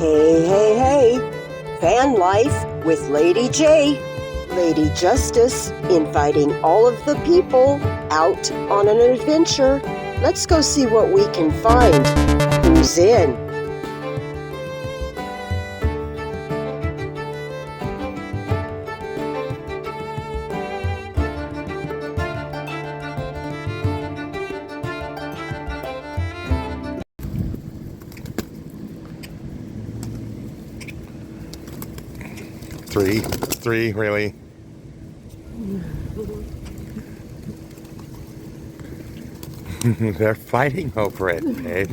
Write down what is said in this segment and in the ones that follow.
Hey, hey, hey! Fan life with Lady J. Lady Justice inviting all of the people out on an adventure. Let's go see what we can find. Who's in? Three, really? They're fighting over it, babe.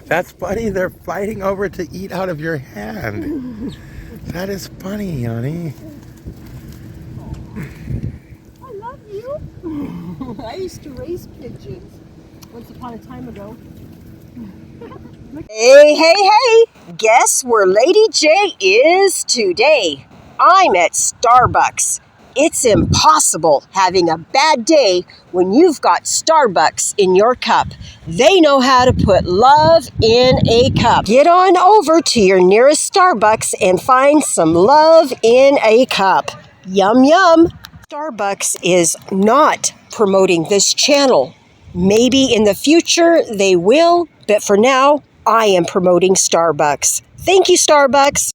That's funny. They're fighting over it to eat out of your hand. That is funny, honey. I love you. I used to raise pigeons once upon a time ago. Hey, hey, hey! Guess where Lady J is today? I'm at Starbucks. It's impossible having a bad day when you've got Starbucks in your cup. They know how to put love in a cup. Get on over to your nearest Starbucks and find some love in a cup. Yum, yum. Starbucks is not promoting this channel. Maybe in the future they will, but for now, I am promoting Starbucks. Thank you, Starbucks.